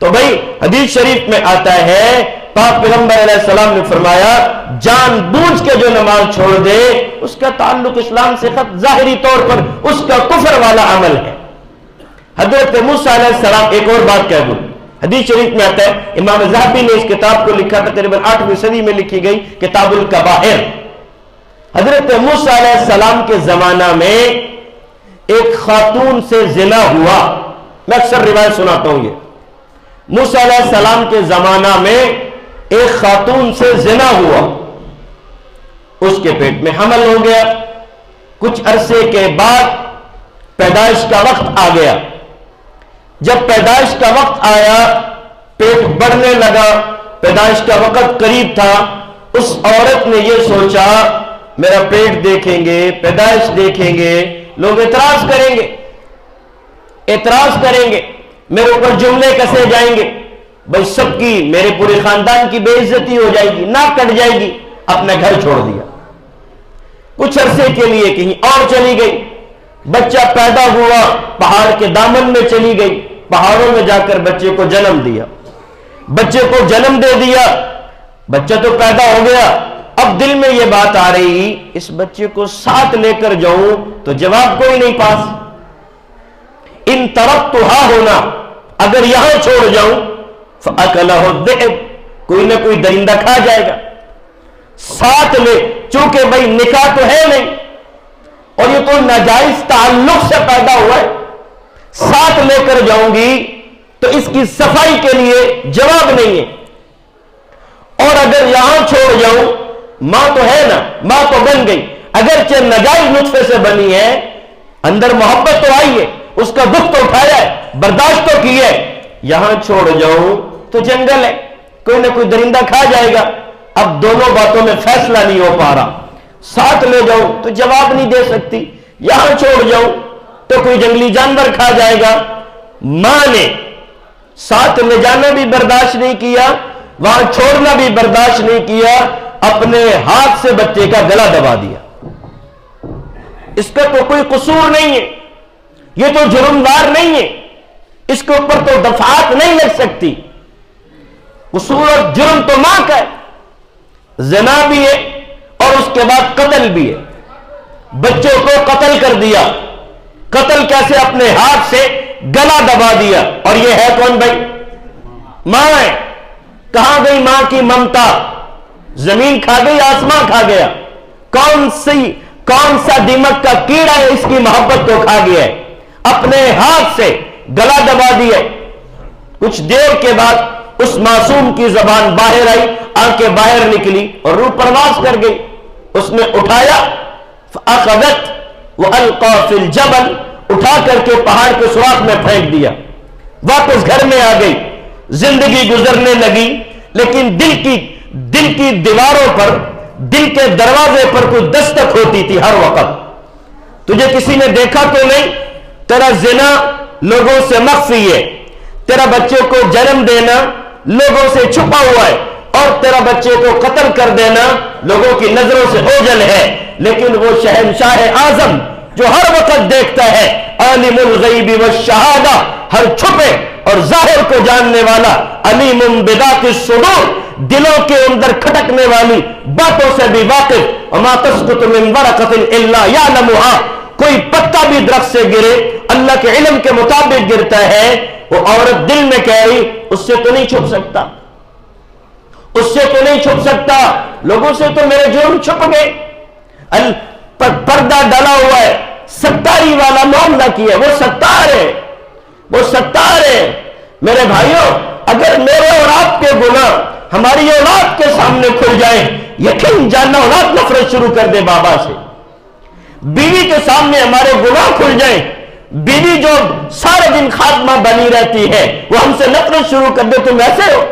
تو بھائی حدیث شریف میں آتا ہے پاک پیغمبر علیہ السلام نے فرمایا جان بوجھ کے جو نماز چھوڑ دے اس کا تعلق اسلام سے ظاہری طور پر اس کا کفر والا عمل ہے۔ حضرت موسیٰ علیہ السلام ایک اور بات کہہ دوں، حدیث شریف میں آتا ہے، امام ذہبی نے اس کتاب کو لکھا تقریباً 8ویں صدی میں لکھی گئی کتاب الکبائر۔ حضرت موسیٰ علیہ السلام کے زمانہ میں ایک خاتون سے زنا ہوا، میں اکثر روایت سناتا ہوں، یہ موسیٰ علیہ السلام کے زمانہ میں ایک خاتون سے زنا ہوا، اس کے پیٹ میں حمل ہو گیا، کچھ عرصے کے بعد پیدائش کا وقت آ گیا۔ جب پیدائش کا وقت آیا، پیٹ بڑھنے لگا، پیدائش کا وقت قریب تھا، اس عورت نے یہ سوچا میرا پیٹ دیکھیں گے، پیدائش دیکھیں گے، لوگ اعتراض کریں گے، میرے اوپر جملے کسے جائیں گے، بھائی سب کی، میرے پورے خاندان کی بے عزتی ہو جائے گی، ناک کٹ جائے گی، اپنا گھر چھوڑ دیا، کچھ عرصے کے لیے کہیں اور چلی گئی، بچہ پیدا ہوا، پہاڑ کے دامن میں چلی گئی، پہاڑوں میں جا کر بچے کو جنم دیا، بچے کو جنم دے دیا، بچہ تو پیدا ہو گیا، اب دل میں یہ بات آ رہی اس بچے کو ساتھ لے کر جاؤں تو جواب کوئی نہیں پاس، ان ترکتھا ہونا، اگر یہاں چھوڑ جاؤں فَأَكَلَهُ الذِّئْبُ، کوئی نہ کوئی درندہ کھا جائے گا، ساتھ لے، چونکہ بھائی نکاح تو ہے نہیں اور یہ تو ناجائز تعلق سے پیدا ہوا ہے، ساتھ لے کر جاؤں گی تو اس کی صفائی کے لیے جواب نہیں ہے، اور اگر یہاں چھوڑ جاؤں ماں تو ہے نا، ماں تو بن گئی، اگرچہ ناجائز نطفے سے بنی ہے، اندر محبت تو آئی ہے، اس کا دکھ تو اٹھایا ہے، برداشت تو کی ہے، یہاں چھوڑ جاؤں تو جنگل ہے، کوئی نہ کوئی درندہ کھا جائے گا، اب دونوں باتوں میں فیصلہ نہیں ہو پا رہا، ساتھ لے جاؤں تو جواب نہیں دے سکتی، یہاں چھوڑ جاؤں تو کوئی جنگلی جانور کھا جائے گا۔ ماں نے ساتھ لے جانا بھی برداشت نہیں کیا، وہاں چھوڑنا بھی برداشت نہیں کیا، اپنے ہاتھ سے بچے کا گلا دبا دیا۔ اس کا تو کوئی قصور نہیں ہے، یہ تو جرمدار نہیں ہے، اس کے اوپر تو دفعات نہیں لگ سکتی، قصور اور جرم تو ماں کا ہے، زنا بھی ہے اور اس کے بعد قتل بھی ہے، بچوں کو قتل کر دیا، قتل کیسے؟ اپنے ہاتھ سے گلا دبا دیا، اور یہ ہے کون بھائی؟ ماں ہے۔ کہاں گئی ماں کی ممتا؟ زمین کھا گئی، آسمان کھا گیا، کون سا دیمک کا کیڑا ہے اس کی محبت کو کھا گیا ہے، اپنے ہاتھ سے گلا دبا دیا۔ کچھ دیر کے بعد اس معصوم کی زبان باہر آئی، آنکھیں باہر نکلی اور روح پرواز کر گئی، اس نے اٹھایا، فَأَخَذَتْ وَأَلْقَى فِي الْجَبَلِ، اٹھا کر کے پہاڑ کے سوراخ میں پھینک دیا، واپس گھر میں آ گئی، زندگی گزرنے لگی، لیکن دل کی دیواروں پر، دل کے دروازے پر کوئی دستک ہوتی تھی ہر وقت۔ تجھے کسی نے دیکھا تو نہیں، تیرا زنا لوگوں سے مخفی ہے، تیرا بچے کو جنم دینا لوگوں سے چھپا ہوا ہے، اور تیرا بچے کو قتل کر دینا لوگوں کی نظروں سے اوجھل ہے، لیکن وہ شہنشاہ اعظم جو ہر وقت دیکھتا ہے، عالم الغیب والشہادہ، ہر چھپے اور ظاہر کو جاننے والا، علیم بذات الصدور، دلوں کے اندر کھٹکنے والی باتوں سے بھی واقف، وما تسقط من ورقۃ الا یعلمها، کوئی پتا بھی درخت سے گرے اللہ کے علم کے مطابق گرتا ہے، وہ عورت دل میں کہہ رہی اس سے تو نہیں چھپ سکتا، اس سے تو نہیں چھپ سکتا، لوگوں سے تو میرے جرم چھپ گئے، پردہ ڈالا ہوا ہے، ستاری والا معاملہ کیا، وہ ستار ہے، وہ ستار ہے۔ میرے بھائیوں، اگر میرے اور آپ کے گناہ ہماری اولاد کے سامنے کھل جائیں، یقین جاننا اولاد نفرت شروع کر دے بابا سے۔ بیوی کے سامنے ہمارے گناہ کھل جائیں، بیوی جو سارے دن خادمہ بنی رہتی ہے وہ ہم سے نفرت شروع کر دے، تم ایسے ہو؟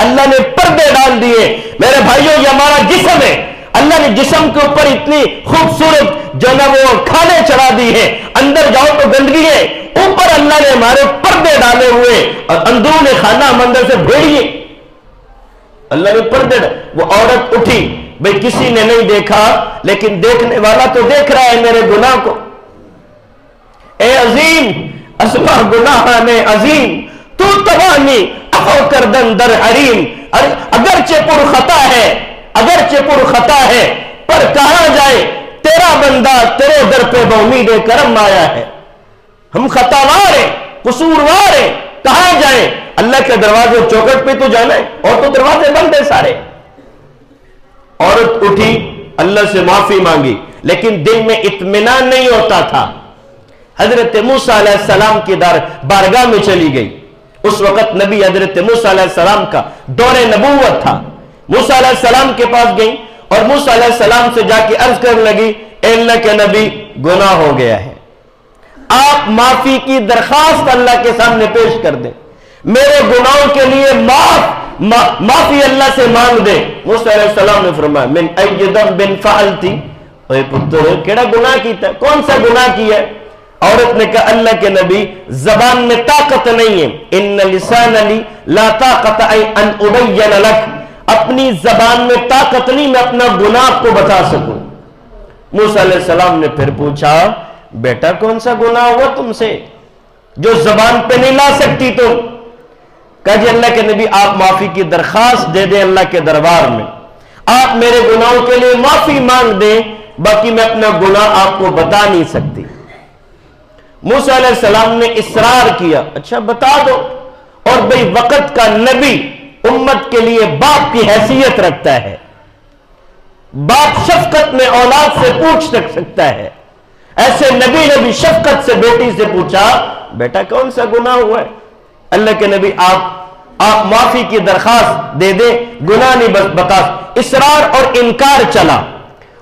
اللہ نے پردے ڈال دیے۔ میرے بھائیوں، یہ ہمارا جسم ہے، اللہ نے جسم کے اوپر اتنی خوبصورت جو نا وہ کھانے چڑھا دی ہے، اندر جاؤ تو گندگی ہے، اوپر اللہ نے ہمارے پردے ڈالے ہوئے، اور اندرون خانہ ہم اندر سے بھیڑیے، اللہ نے پردے ڈالے۔ وہ عورت اٹھی، بھئی کسی نے نہیں دیکھا، لیکن دیکھنے والا تو دیکھ رہا ہے میرے گناہ کو۔ اے عظیم، اسما گناہ نے عظیم، تو توانی افو کردن در حریم، اگرچہ پر خطا ہے پر کہاں جائے تیرا بندہ تیرے در پہ بامید کرم آیا ہے۔ ہم خطاوار ہیں، قصوروار ہیں، کہاں جائیں؟ اللہ کے دروازے چوکٹ پہ تو جانا ہے، اور تو دروازے بند ہیں سارے۔ عورت اٹھی، اللہ سے معافی مانگی، لیکن دل میں اطمینان نہیں ہوتا تھا۔ حضرت موسیٰ علیہ السلام کی بارگاہ میں چلی گئی۔ اس وقت نبی حضرت موسیٰ علیہ السلام کا دور نبوت تھا۔ موسیٰ علیہ السلام کے پاس گئی اور موسیٰ علیہ السلام سے جا کے عرض کرنے لگی، اے اللہ کے نبی، گناہ ہو گیا ہے، آپ معافی کی درخواست اللہ کے سامنے پیش کر دیں، میرے گناہوں کے لیے معافی اللہ سے مانگ دیں۔ موسیٰ علیہ السلام نے فرمایا، من ای ذنب فعلتی، اے پتر کیڑا گناہ کیتا ہے، کون سا گناہ کیا ہے؟ عورت نے کہا، اللہ کے نبی، زبان میں طاقت نہیں ہے، ان لسان لی لا طاقت ان ابین لک، اپنی زبان میں طاقت نہیں میں اپنا گناہ کو بتا سکوں۔ موسیٰ علیہ السلام نے پھر پوچھا، بیٹا کون سا گناہ ہوا تم سے جو زبان پہ نہیں لا سکتی تم؟ کہا جی اللہ کے نبی، آپ معافی کی درخواست دے دیں اللہ کے دربار میں، آپ میرے گناہوں کے لیے معافی مانگ دیں، باقی میں اپنا گناہ آپ کو بتا نہیں سکتی۔ موسیٰ علیہ السلام نے اصرار کیا، اچھا بتا دو۔ اور بھئی وقت کا نبی امت کے لیے باپ کی حیثیت رکھتا ہے، باپ شفقت میں اولاد سے پوچھ سکتا ہے، ایسے نبی نے بھی شفقت سے بیٹی سے پوچھا، بیٹا کون سا گناہ ہوا ہے؟ اللہ کے نبی آپ معافی کی درخواست دے دیں، گناہ نہیں بتا۔ اصرار اور انکار چلا،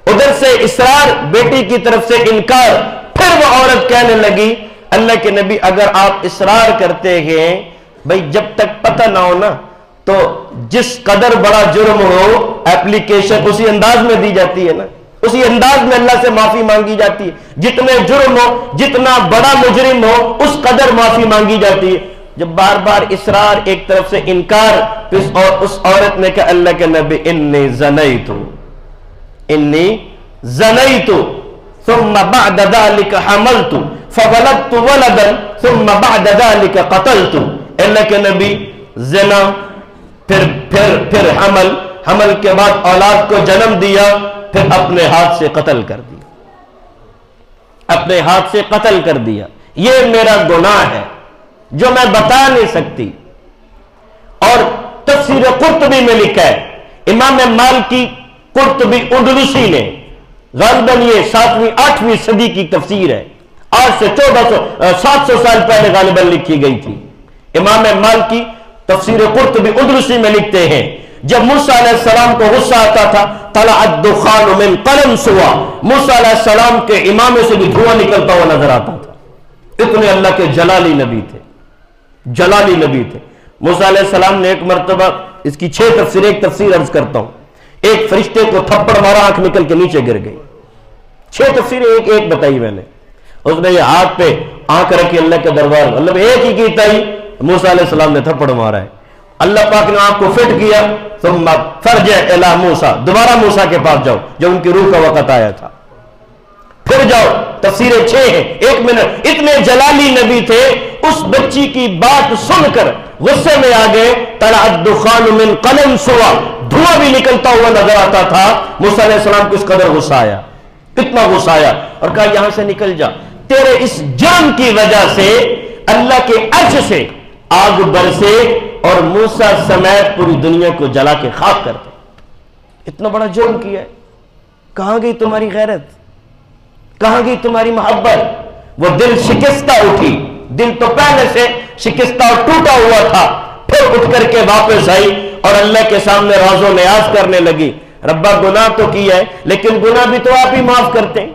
ادھر سے اصرار، بیٹی کی طرف سے انکار، پھر وہ عورت کہنے لگی، اللہ کے نبی اگر آپ اصرار کرتے ہیں، بھئی جب تک پتہ نہ ہو نا تو جس قدر بڑا جرم ہو اپلیکیشن اسی انداز میں دی جاتی ہے نا، اسی انداز میں اللہ سے معافی مانگی جاتی ہے، جتنے جرم ہو، جتنا بڑا مجرم ہو اس قدر معافی مانگی جاتی ہے۔ جب بار بار اصرار، ایک طرف سے انکار، اس عورت نے کہا، اللہ کے نبی انی زنیت ثم بعد ذلك حملت فولدت ولدا ثم بعد ذلك قتلت، اللہ کے نبی زنا، پھر حمل کے بعد اولاد کو جنم دیا، پھر اپنے ہاتھ سے قتل کر دیا، اپنے ہاتھ سے قتل کر دیا، یہ میرا گناہ ہے جو میں بتا نہیں سکتی۔ اور تفسیر قرطبی میں لکھا ہے، امام مالکی قرطبی اندلسی نے، غالباً یہ 7ویں 8ویں صدی کی تفسیر ہے، آج سے 700 سال پہلے غالباً لکھی گئی تھی۔ امام مالکی تفسیر قرطبی اندلسی میں لکھتے ہیں، جب موسیٰ علیہ السلام کو غصہ آتا تھا، طلع الدخان من قلم سوا، موسیٰ علیہ السلام کے امامے سے بھی دھواں نکلتا ہوا نظر آتا تھا، اتنے اللہ کے جلالی نبی تھے، جلالی نبی تھے۔ موسیٰ علیہ السلام نے ایک مرتبہ، اس کی 6 تفسیر، ایک تفسیر عرض کرتا ہوں، ایک فرشتے کو تھپڑ مارا، آنکھ نکل کے نیچے گر گئی۔ 6 تفسیریں ایک بتائی میں نے، اس نے یہ ہاتھ پہ آنکھ رکھی اللہ کے دربار میں، مطلب ایک ہی کی تائی موسیٰ علیہ السلام نے تھپڑ مارا ہے، اللہ پاک نے آنکھ کو فٹ کیا، ثم فرجع الی موسیٰ، دوبارہ موسیٰ کے پاس جاؤ، جب ان کی روح کا وقت آیا تھا، پھر جاؤ۔ تفسیریں 6 ہیں، 1 منٹ، اتنے جلالی نبی تھے، اس بچی کی بات سن کر غصے میں آ گئے، طلع الدخان من قلم سوا، دھواں بھی نکلتا ہوا نظر آتا تھا۔ موسیٰ علیہ السلام کو اس قدر غصہ آیا، کتنا غصہ آیا، اور کہا یہاں سے نکل جا، تیرے اس جرم کی وجہ سے اللہ کے عرش سے آگ برسے اور موسیٰ سمیت پوری دنیا کو جلا کے خاک کر دے۔ اتنا بڑا جرم کیا ہے، کہاں گئی تمہاری غیرت، کہاں گئی تمہاری محبت؟ وہ دل شکستہ اٹھی، دل تو پہلے سے شکستہ اور ٹوٹا ہوا تھا، پھر اٹھ کر کے واپس آئی اور اللہ کے سامنے راز و نیاز کرنے لگی، ربا گناہ تو کیا ہے لیکن گناہ بھی تو آپ ہی معاف کرتے ہیں،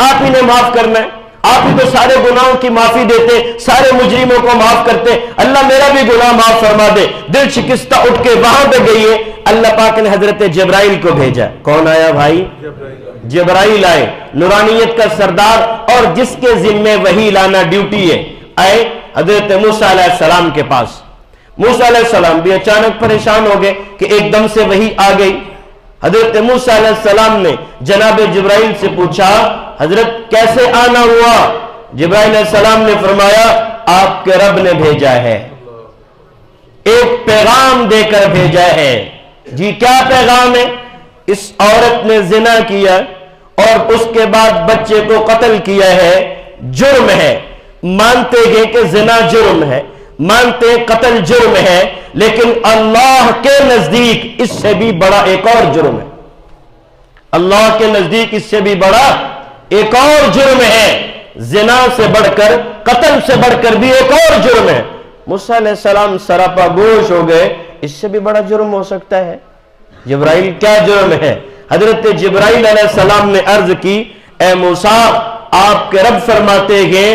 آپ ہی نے معاف کرنا ہے، آپ ہی تو سارے گناہوں کی معافی دیتے، سارے مجرموں کو معاف کرتے، اللہ میرا بھی گناہ معاف فرما دے۔ دل شکستہ اٹھ کے وہاں پہ گئی ہے، اللہ پاک نے حضرت جبرائیل کو بھیجا۔ کون آیا بھائی؟ جبرائیل آئے، نورانیت کا سردار اور جس کے ذمے وحی لانا ڈیوٹی ہے، آئے حضرت موسیٰ علیہ السلام کے پاس۔ موسیٰ علیہ السلام بھی اچانک پریشان ہو گئے کہ ایک دم سے وحی آ گئی۔ حضرت موسیٰ علیہ السلام نے جناب جبرائیل سے پوچھا، حضرت کیسے آنا ہوا؟ جبرائیل علیہ السلام نے فرمایا، آپ کے رب نے بھیجا ہے، ایک پیغام دے کر بھیجا ہے. جی کیا پیغام ہے؟ اس عورت نے زنا کیا اور اس کے بعد بچے کو قتل کیا ہے، جرم ہے. مانتے ہیں کہ زنا جرم ہے، مانتے ہیں قتل جرم ہے، لیکن اللہ کے نزدیک اس سے بھی بڑا ایک اور جرم ہے. اللہ کے نزدیک اس سے بھی بڑا ایک اور جرم ہے. زنا سے بڑھ کر، قتل سے بڑھ کر بھی ایک اور جرم ہے. موسیٰ علیہ السلام سراپا گوش ہو گئے، اس سے بھی بڑا جرم ہو سکتا ہے. جبرائیل کیا جرم ہے؟ حضرت جبرائیل علیہ السلام نے عرض کی، اے موسیٰ، آپ کے رب فرماتے ہیں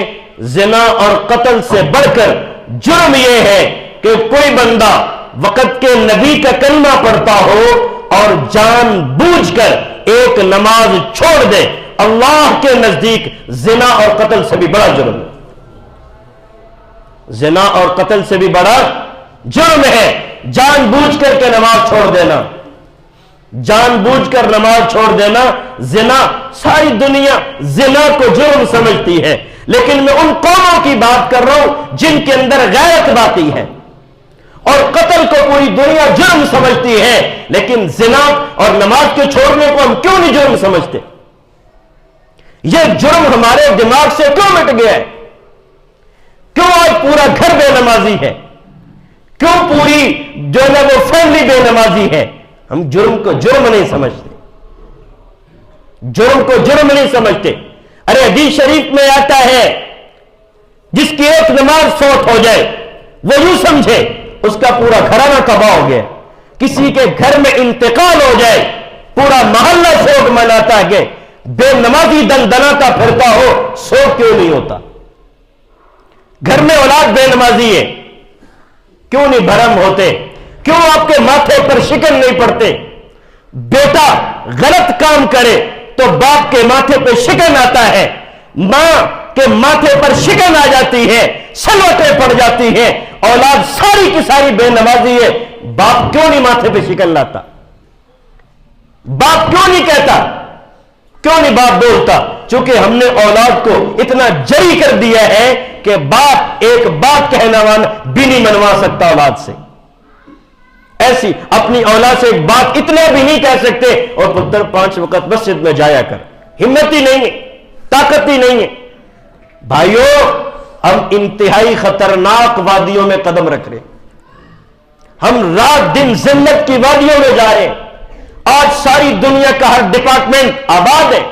زنا اور قتل سے بڑھ کر جرم یہ ہے کہ کوئی بندہ وقت کے نبی کا کلمہ پڑھتا ہو اور جان بوجھ کر ایک نماز چھوڑ دے. اللہ کے نزدیک زنا اور قتل سے بھی بڑا جرم ہے. زنا اور قتل سے بھی بڑا جرم ہے جان بوجھ کر کے نماز چھوڑ دینا. جان بوجھ کر نماز چھوڑ دینا. زنا، ساری دنیا زنا کو جرم سمجھتی ہے، لیکن میں ان قوموں کی بات کر رہا ہوں جن کے اندر غیرت باقی ہے. اور قتل کو پوری دنیا جرم سمجھتی ہے، لیکن زنا اور نماز کے چھوڑنے کو ہم کیوں نہیں جرم سمجھتے؟ یہ جرم ہمارے دماغ سے کیوں مٹ گیا ہے؟ کیوں آج پورا گھر بے نمازی ہے؟ کیوں پوری جو ہے وہ فیملی بے نمازی ہے؟ ہم جرم کو جرم نہیں سمجھتے. جرم کو جرم نہیں سمجھتے. ارے حدیث شریف میں آتا ہے جس کی ایک نماز فوت ہو جائے وہ یوں سمجھے اس کا پورا گھرانہ تباہ ہو گیا. کسی کے گھر میں انتقال ہو جائے پورا محلہ شوق مناتا ہے. بے نمازی دن دناتا پھرتا ہو، شوق کیوں نہیں ہوتا؟ گھر میں اولاد بے نمازی ہے، کیوں نہیں بھرم ہوتے؟ کیوں آپ کے ماتھے پر شکن نہیں پڑتے؟ بیٹا غلط کام کرے تو باپ کے ماتھے پہ شکن آتا ہے، ماں کے ماتھے پر شکن آ جاتی ہے، سلوٹیں پڑ جاتی ہیں. اولاد ساری کی ساری بے نمازی ہے، باپ کیوں نہیں ماتھے پہ شکن لاتا؟ باپ کیوں نہیں کہتا؟ کیوں نہیں باپ بولتا؟ چونکہ ہم نے اولاد کو اتنا جری کر دیا ہے کہ باپ ایک بات کہنا بھی نہیں منوا سکتا اولاد سے. ایسی اپنی اولاد سے ایک بات اتنے بھی نہیں کہہ سکتے، اور پتر 5 وقت مسجد میں جایا کر. ہمت ہی نہیں ہے، طاقت ہی نہیں ہے. بھائیو، ہم انتہائی خطرناک وادیوں میں قدم رکھ رہے ہیں. ہم رات دن ذلت کی وادیوں میں جا رہے ہیں. آج ساری دنیا کا ہر ڈپارٹمنٹ آباد ہے.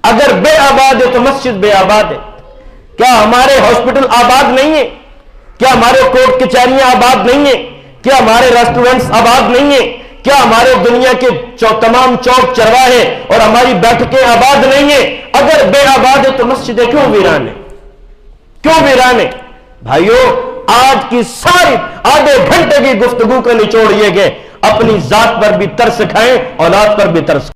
اگر بے آباد ہے تو مسجد بے آباد ہے. کیا ہمارے ہاسپٹل آباد نہیں ہے؟ کیا ہمارے کورٹ کچہریاں آباد نہیں ہیں؟ کیا ہمارے ریسٹورنٹس آباد نہیں ہیں؟ کیا ہمارے دنیا کے تمام چوک چرواہے اور ہماری بیٹھکیں آباد نہیں ہیں؟ اگر بے آباد ہے تو مسجدیں کیوں ویران ہیں؟ کیوں ویران ہیں؟ بھائیو، آج کی ساری آدھے گھنٹے کی گفتگو کا نچوڑ یہ کہ اپنی ذات پر بھی ترس کھائیں، اولاد پر بھی ترس